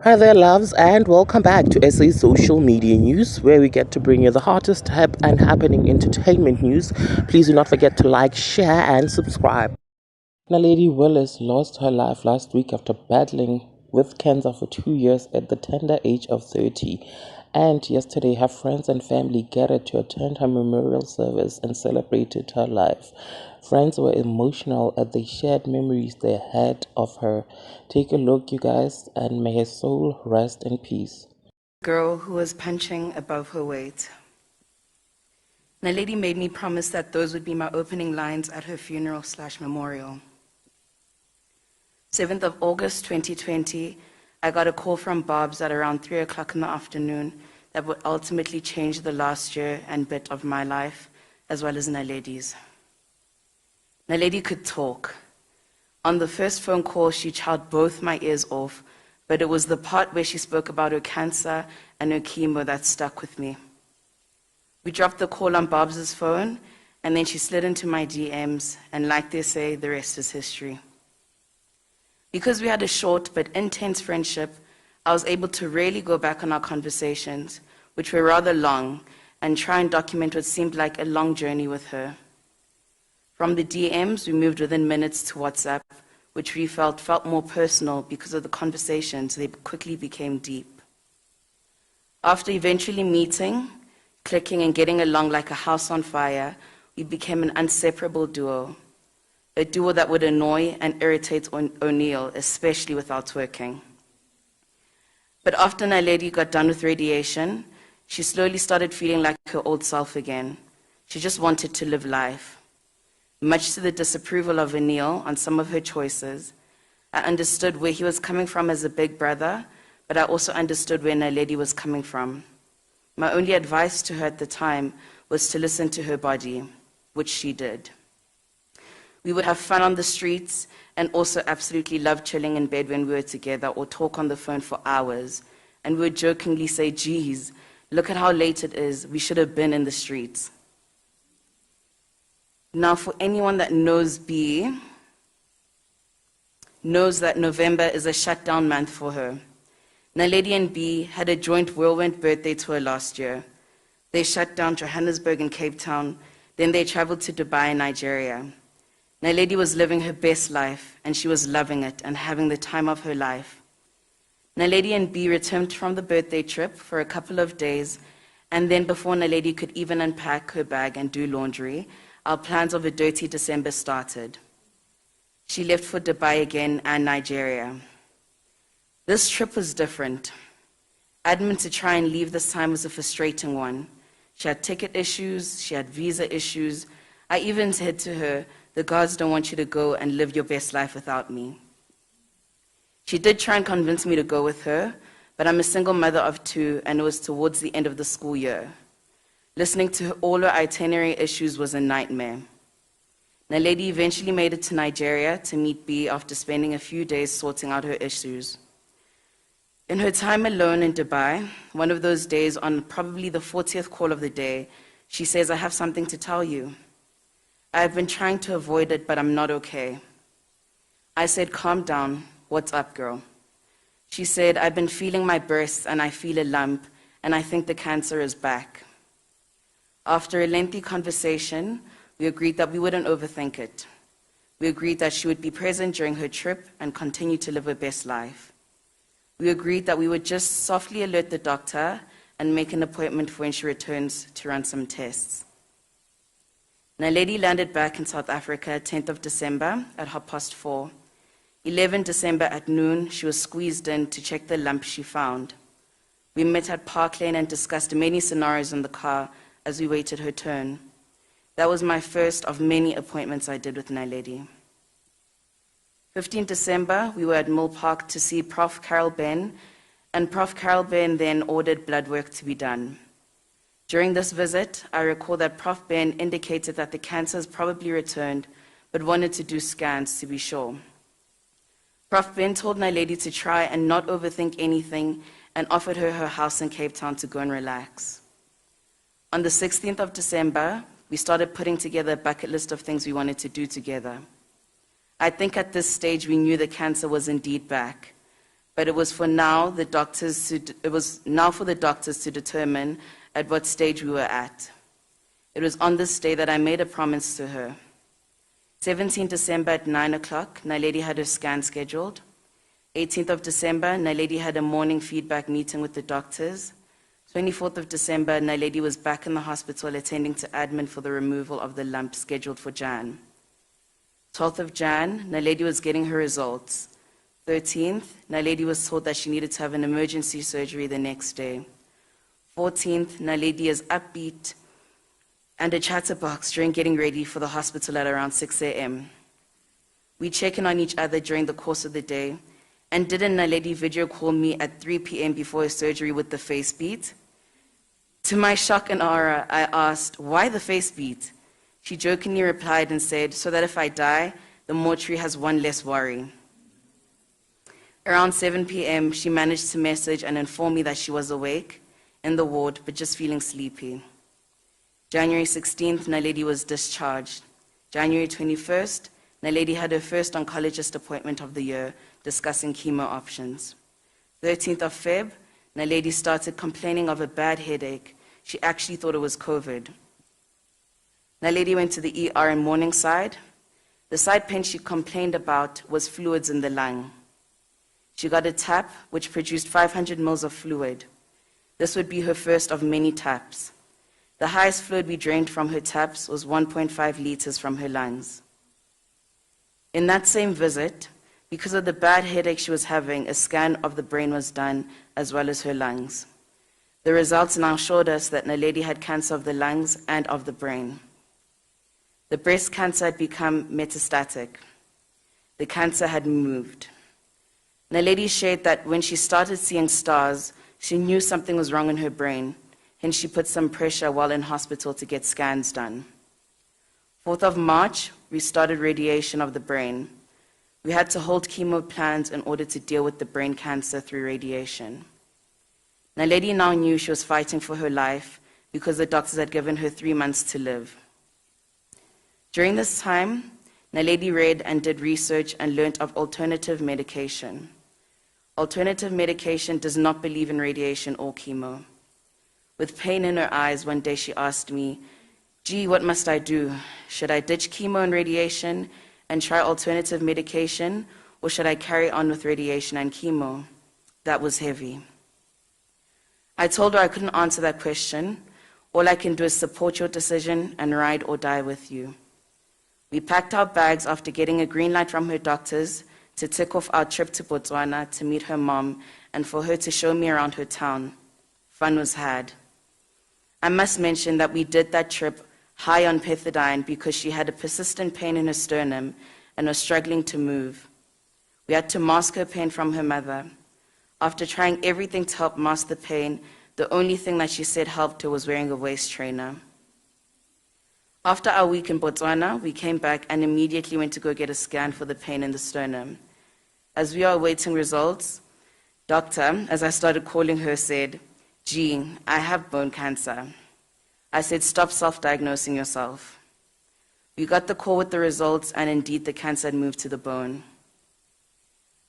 Hi there, loves, and welcome back to SA Social Media News, where we get to bring you the hottest and happening entertainment news. Please do not forget to like, share, and subscribe. Naledi Willers lost her life last week after battling with cancer for 2 years at the tender age of 30. And yesterday, her friends and family gathered to attend her memorial service and celebrated her life. Friends were emotional as they shared memories they had of her. Take a look, you guys, and may her soul rest in peace. Girl who was punching above her weight. Naledi made me promise that those would be my opening lines at her funeral/memorial. 7th of August 2020, I got a call from Bob's at around 3 o'clock in the afternoon that would ultimately change the last year and bit of my life, as well as Naledi's. Naledi could talk. On the first phone call, she chowed both my ears off, but it was the part where she spoke about her cancer and her chemo that stuck with me. We dropped the call on Bob's phone, and then she slid into my DMs, and like they say, the rest is history. Because we had a short but intense friendship, I was able to really go back on our conversations, which were rather long, and try and document what seemed like a long journey with her. From the DMs, we moved within minutes to WhatsApp, which we felt more personal because of the conversations. They quickly became deep. After eventually meeting, clicking, and getting along like a house on fire, we became an inseparable duo. A duo that would annoy and irritate O'Neill, especially without twerking. But after Naledi got done with radiation, she slowly started feeling like her old self again. She just wanted to live life. Much to the disapproval of O'Neill on some of her choices, I understood where he was coming from as a big brother, but I also understood where Naledi was coming from. My only advice to her at the time was to listen to her body, which she did. We would have fun on the streets and also absolutely love chilling in bed when we were together or talk on the phone for hours. And we would jokingly say, geez, look at how late it is. We should have been in the streets. Now, for anyone that knows B, knows that November is a shutdown month for her. Naledi and B had a joint whirlwind birthday tour last year. They shut down Johannesburg and Cape Town, then they traveled to Dubai and Nigeria. Naledi was living her best life, and she was loving it and having the time of her life. Naledi and B returned from the birthday trip for a couple of days, and then before Naledi could even unpack her bag and do laundry, our plans of a dirty December started. She left for Dubai again and Nigeria. This trip was different. Admin to try and leave this time was a frustrating one. She had ticket issues, she had visa issues. I even said to her, the gods don't want you to go and live your best life without me. She did try and convince me to go with her, but I'm a single mother of 2, and it was towards the end of the school year. Listening to all her itinerary issues was a nightmare. Naledi eventually made it to Nigeria to meet B after spending a few days sorting out her issues. In her time alone in Dubai, one of those days on probably the 40th call of the day, she says, I have something to tell you. I have been trying to avoid it, but I'm not okay. I said, calm down. What's up, girl? She said, I've been feeling my breasts and I feel a lump, and I think the cancer is back. After a lengthy conversation, we agreed that we wouldn't overthink it. We agreed that she would be present during her trip and continue to live her best life. We agreed that we would just softly alert the doctor and make an appointment for when she returns to run some tests. Naledi landed back in South Africa 10th of December at 4:30. 11 December at noon, she was squeezed in to check the lump she found. We met at Park Lane and discussed many scenarios in the car as we waited her turn. That was my first of many appointments I did with Naledi. 15 December, we were at Mill Park to see Prof. Carol Ben, and Prof. Carol Ben then ordered blood work to be done. During this visit, I recall that Prof. Ben indicated that the cancer has probably returned, but wanted to do scans to be sure. Prof. Ben told Naledi to try and not overthink anything and offered her her house in Cape Town to go and relax. On the 16th of December, we started putting together a bucket list of things we wanted to do together. I think at this stage we knew the cancer was indeed back. but it was now for the doctors to determine at what stage we were at. It was on this day that I made a promise to her. 17 December at 9 o'clock, Naledi had her scan scheduled. 18th of December, Naledi had a morning feedback meeting with the doctors. 24th of December, Naledi was back in the hospital attending to admin for the removal of the lump scheduled for Jan. 12th of Jan, Naledi was getting her results. 13th, Naledi was told that she needed to have an emergency surgery the next day. 14th, Naledi is upbeat and a chatterbox during getting ready for the hospital at around 6 a.m. We check in on each other during the course of the day, and didn't Naledi video call me at 3 p.m. before her surgery with the face beat? To my shock and awe, I asked, why the face beat? She jokingly replied and said, so that if I die, the mortuary has one less worry. Around 7 p.m., she managed to message and inform me that she was awake, in the ward, but just feeling sleepy. January 16th, Naledi was discharged. January 21st, Naledi had her first oncologist appointment of the year, discussing chemo options. 13th of Feb, Naledi started complaining of a bad headache. She actually thought it was COVID. Naledi went to the ER in Morningside. The side pain she complained about was fluids in the lung. She got a tap, which produced 500 ml of fluid. This would be her first of many taps. The highest fluid we drained from her taps was 1.5 liters from her lungs. In that same visit, because of the bad headache she was having, a scan of the brain was done, as well as her lungs. The results now showed us that Naledi had cancer of the lungs and of the brain. The breast cancer had become metastatic. The cancer had moved. Naledi shared that when she started seeing stars, she knew something was wrong in her brain, hence she put some pressure while in hospital to get scans done. 4th of March, we started radiation of the brain. We had to hold chemo plans in order to deal with the brain cancer through radiation. Naledi now knew she was fighting for her life because the doctors had given her 3 months to live. During this time, Naledi read and did research and learned of alternative medication. Alternative medication does not believe in radiation or chemo. With pain in her eyes, one day she asked me, gee, what must I do? Should I ditch chemo and radiation and try alternative medication, or should I carry on with radiation and chemo? That was heavy. I told her I couldn't answer that question. All I can do is support your decision and ride or die with you. We packed our bags after getting a green light from her doctors to tick off our trip to Botswana to meet her mom and for her to show me around her town. Fun was had. I must mention that we did that trip high on pethidine because she had a persistent pain in her sternum and was struggling to move. We had to mask her pain from her mother. After trying everything to help mask the pain, the only thing that she said helped her was wearing a waist trainer. After our week in Botswana, we came back and immediately went to go get a scan for the pain in the sternum. As we are awaiting results, doctor, as I started calling her, said, gee, I have bone cancer. I said, stop self-diagnosing yourself. We got the call with the results, and indeed the cancer had moved to the bone.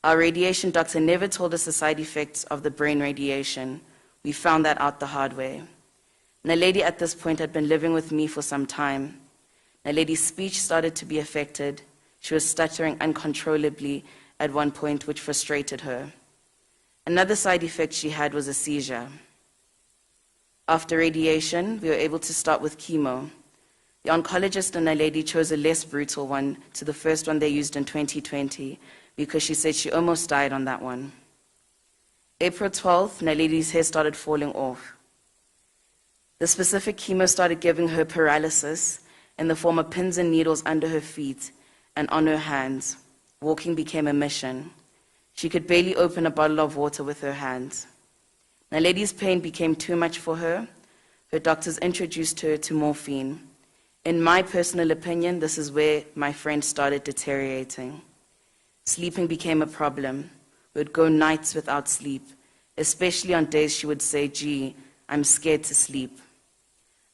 Our radiation doctor never told us the side effects of the brain radiation. We found that out the hard way. Naledi at this point had been living with me for some time. Naledi's speech started to be affected. She was stuttering uncontrollably at one point, which frustrated her. Another side effect she had was a seizure. After radiation, we were able to start with chemo. The oncologist and Naledi chose a less brutal one to the first one they used in 2020 because she said she almost died on that one. April 12th, Naledi's hair started falling off. The specific chemo started giving her paralysis in the form of pins and needles under her feet and on her hands. Walking became a mission. She could barely open a bottle of water with her hands. Naledi's pain became too much for her. Her doctors introduced her to morphine. In my personal opinion, this is where my friend started deteriorating. Sleeping became a problem. We would go nights without sleep, especially on days she would say, gee, I'm scared to sleep.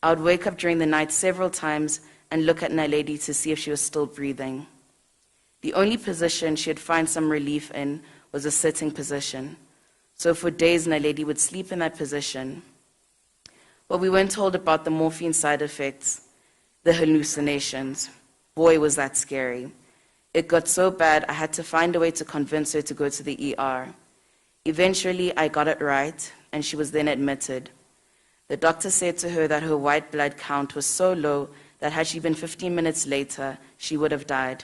I would wake up during the night several times and look at Naledi to see if she was still breathing. The only position she'd find some relief in was a sitting position. So for days, Naledi would sleep in that position. But we weren't told about the morphine side effects, the hallucinations. Boy, was that scary. It got so bad, I had to find a way to convince her to go to the ER. Eventually, I got it right, and she was then admitted. The doctor said to her that her white blood count was so low that had she been 15 minutes later, she would have died.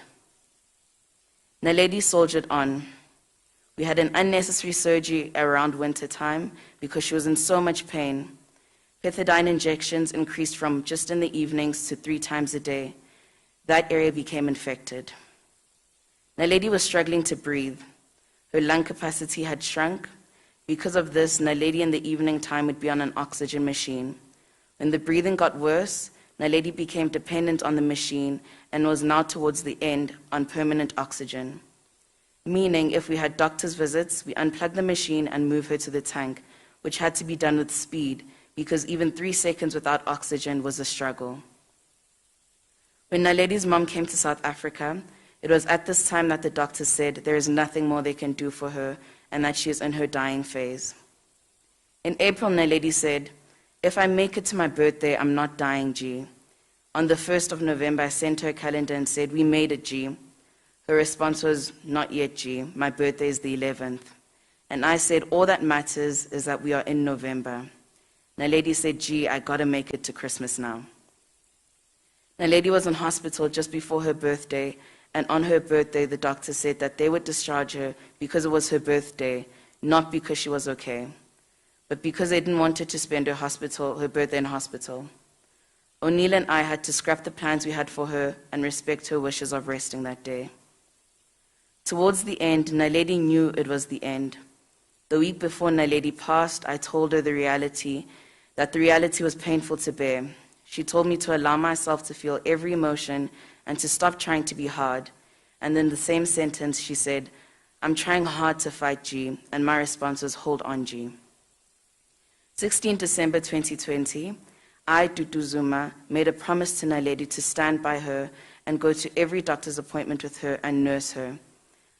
Naledi soldiered on. We had an unnecessary surgery around winter time because she was in so much pain. Pethidine injections increased from just in the evenings to 3 times a day. That area became infected. Naledi was struggling to breathe. Her lung capacity had shrunk. Because of this, Naledi in the evening time would be on an oxygen machine. When the breathing got worse, Naledi became dependent on the machine and was now towards the end on permanent oxygen. Meaning, if we had doctor's visits, we unplug the machine and move her to the tank, which had to be done with speed because even 3 seconds without oxygen was a struggle. When Naledi's mom came to South Africa, it was at this time that the doctor said there is nothing more they can do for her and that she is in her dying phase. In April, Naledi said, "If I make it to my birthday, I'm not dying, G." On the 1st of November, I sent her a calendar and said, "We made it, G." Her response was, "Not yet, G. My birthday is the 11th. And I said, "All that matters is that we are in November." Naledi said, "G, I gotta make it to Christmas now." Naledi was in hospital just before her birthday, and on her birthday, the doctor said that they would discharge her because it was her birthday, not because she was okay, but because they didn't want her to spend her birthday in hospital. O'Neill and I had to scrap the plans we had for her and respect her wishes of resting that day. Towards the end, Naledi knew it was the end. The week before Naledi passed, I told her that the reality was painful to bear. She told me to allow myself to feel every emotion and to stop trying to be hard. And in the same sentence, she said, "I'm trying hard to fight, G," and my response was, "Hold on, G." 16 December 2020, I, Dudu Zuma, made a promise to Naledi to stand by her and go to every doctor's appointment with her and nurse her.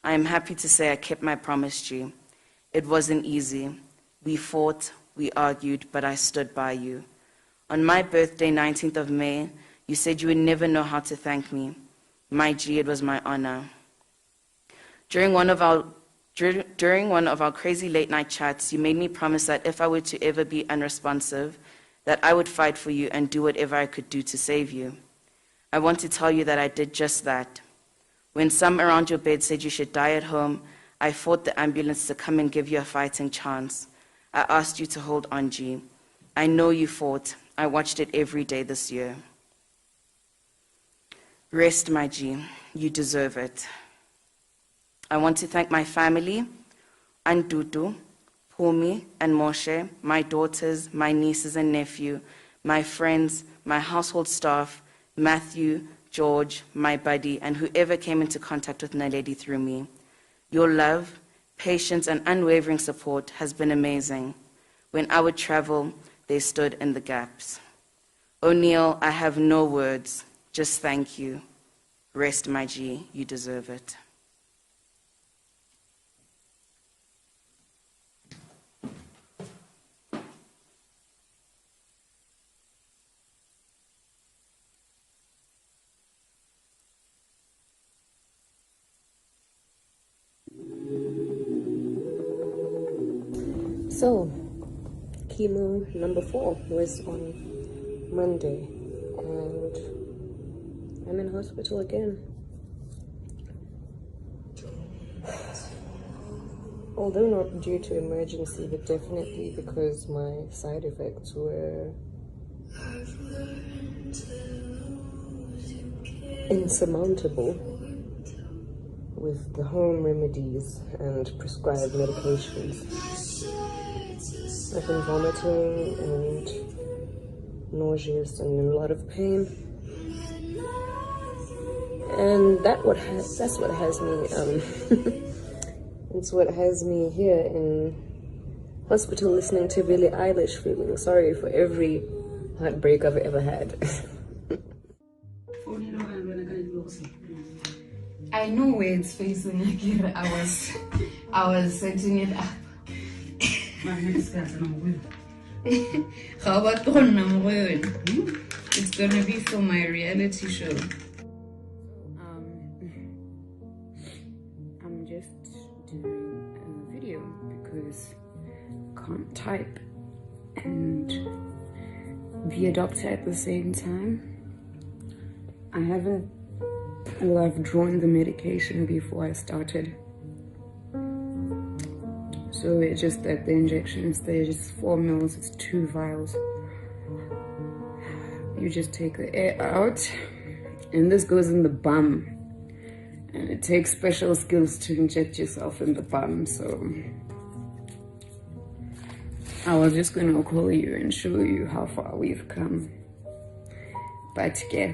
I am happy to say I kept my promise, G. It wasn't easy. We fought, we argued, but I stood by you. On my birthday, 19th of May, you said you would never know how to thank me. My G, it was my honor. During one of our crazy late-night chats, you made me promise that if I were to ever be unresponsive, that I would fight for you and do whatever I could do to save you. I want to tell you that I did just that. When some around your bed said you should die at home, I fought the ambulance to come and give you a fighting chance. I asked you to hold on, G. I know you fought. I watched it every day this year. Rest, my G. You deserve it. I want to thank my family, Antutu, Pumi, and Moshe, my daughters, my nieces and nephew, my friends, my household staff, Matthew, George, my buddy, and whoever came into contact with Naledi through me. Your love, patience, and unwavering support has been amazing. When I would travel, they stood in the gaps. O'Neill, I have no words, just thank you. Rest, my G, you deserve it. So, chemo number 4 was on Monday, and I'm in hospital again. Although not due to emergency, but definitely because my side effects were insurmountable with the home remedies and prescribed medications. I've been vomiting and nauseous and in a lot of pain, and that's what has me it's what has me here in hospital listening to Billie Eilish, feeling sorry for every heartbreak I've ever had. I know where it's facing. I was I was setting it up. How about it's gonna be for my reality show. I'm just doing a video because I can't type and be a doctor at the same time. I've drawn the medication before I started. So it's just that the injections, they're just 4 mils, it's 2 vials. You just take the air out, and this goes in the bum. And it takes special skills to inject yourself in the bum, so I was just gonna call you and show you how far we've come. But yeah,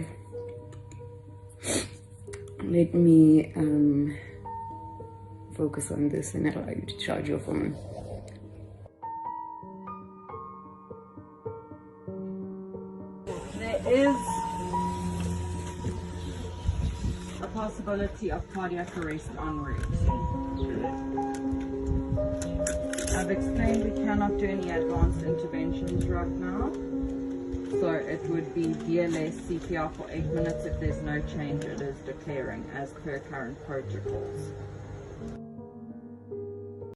let me focus on this and allow you to charge your phone. There is a possibility of cardiac arrest en route. I've explained we cannot do any advanced interventions right now. So it would be BLS CPR for 8 minutes. If there's no change, it is declaring as per current protocols.